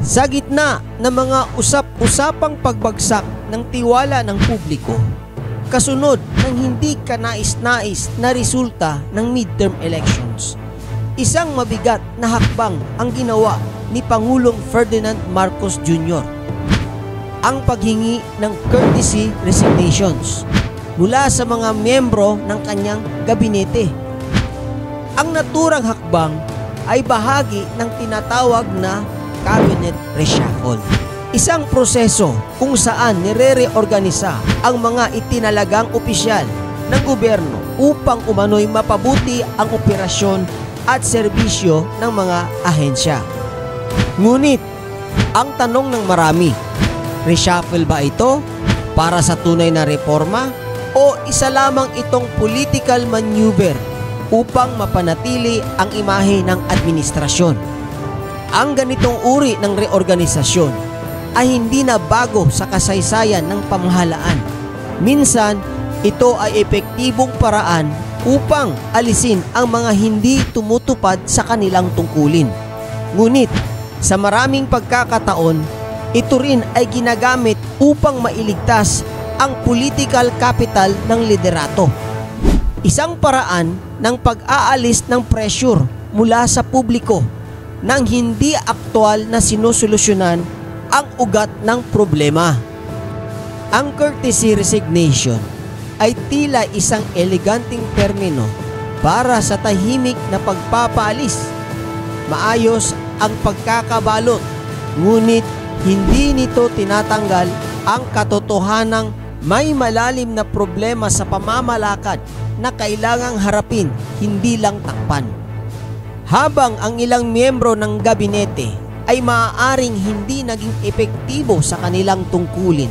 Sa gitna ng mga usap-usapang pagbagsak ng tiwala ng publiko, kasunod ng hindi kanais-nais na resulta ng midterm elections, isang mabigat na hakbang ang ginawa ni Pangulong Ferdinand Marcos Jr. Ang paghingi ng courtesy resignations mula sa mga miyembro ng kanyang gabinete. Ang naturang hakbang ay bahagi ng tinatawag na cabinet reshuffle. Isang proseso kung saan nire-reorganisa ang mga itinalagang opisyal ng gobyerno upang umano'y mapabuti ang operasyon at serbisyo ng mga ahensya. Ngunit, ang tanong ng marami, reshuffle ba ito para sa tunay na reforma o isa lamang itong political maneuver upang mapanatili ang imahe ng administrasyon? Ang ganitong uri ng reorganisasyon ay hindi na bago sa kasaysayan ng pamahalaan. Minsan, ito ay epektibong paraan upang alisin ang mga hindi tumutupad sa kanilang tungkulin. Ngunit, sa maraming pagkakataon, ito rin ay ginagamit upang mailigtas ang political capital ng liderato. Isang paraan ng pag-aalis ng pressure mula sa publiko nang hindi aktwal na sinusolusyonan ang ugat ng problema. Ang courtesy resignation ay tila isang eleganteng termino para sa tahimik na pagpapaalis. Maayos ang pagkakabalot, ngunit hindi nito tinatanggal ang katotohanang may malalim na problema sa pamamalakad na kailangang harapin, hindi lang takpan. Habang ang ilang miyembro ng gabinete ay maaaring hindi naging epektibo sa kanilang tungkulin,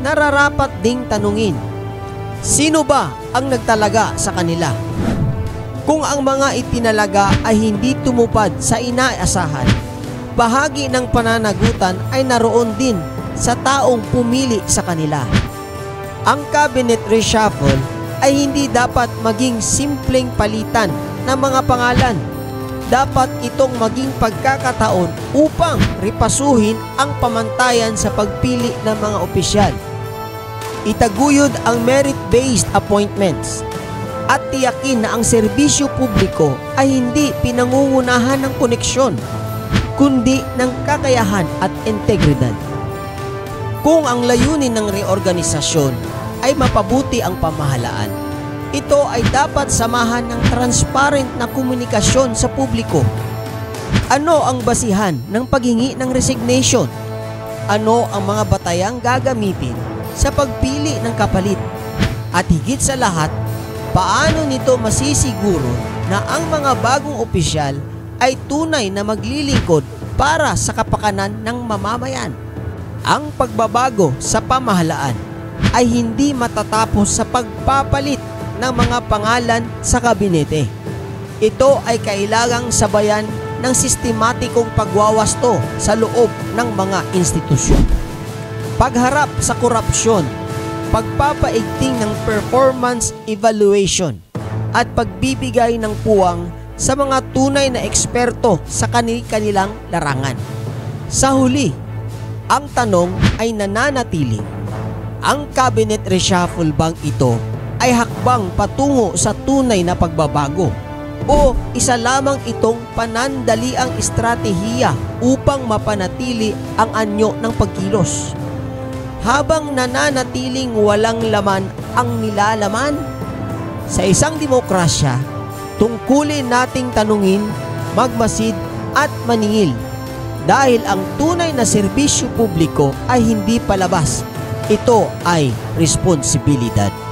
nararapat ding tanungin, sino ba ang nagtalaga sa kanila? Kung ang mga itinalaga ay hindi tumupad sa inaasahan, bahagi ng pananagutan ay naroon din sa taong pumili sa kanila. Ang cabinet reshuffle ay hindi dapat maging simpleng palitan ng mga pangalan. Dapat itong maging pagkakataon upang ripasuhin ang pamantayan sa pagpili ng mga opisyal. Itaguyod ang merit-based appointments at tiyakin na ang serbisyo publiko ay hindi pinangungunahan ng koneksyon, kundi ng kakayahan at integridad. Kung ang layunin ng reorganisasyon ay mapabuti ang pamahalaan, ito ay dapat samahan ng transparent na komunikasyon sa publiko. Ano ang basihan ng paghingi ng resignation? Ano ang mga batayang gagamitin sa pagpili ng kapalit? At higit sa lahat, paano nito masisiguro na ang mga bagong opisyal ay tunay na maglilingkod para sa kapakanan ng mamamayan? Ang pagbabago sa pamahalaan ay hindi matatapos sa pagpapalit ng mga pangalan sa kabinete. Ito ay kailangang sabayan ng sistematikong pagwawasto sa loob ng mga institusyon. Pagharap sa korupsyon, pagpapaigting ng performance evaluation, at pagbibigay ng puwang sa mga tunay na eksperto sa kanilang larangan. Sa huli, ang tanong ay nananatili, ang cabinet reshuffle bang ito ay hakbang patungo sa tunay na pagbabago o isa lamang itong panandaliang estratehiya upang mapanatili ang anyo ng pagkilos? Habang nananatiling walang laman ang nilalaman, sa isang demokrasya, tungkulin nating tanungin, magmasid at maningil, dahil ang tunay na serbisyo publiko ay hindi palabas, ito ay responsibilidad.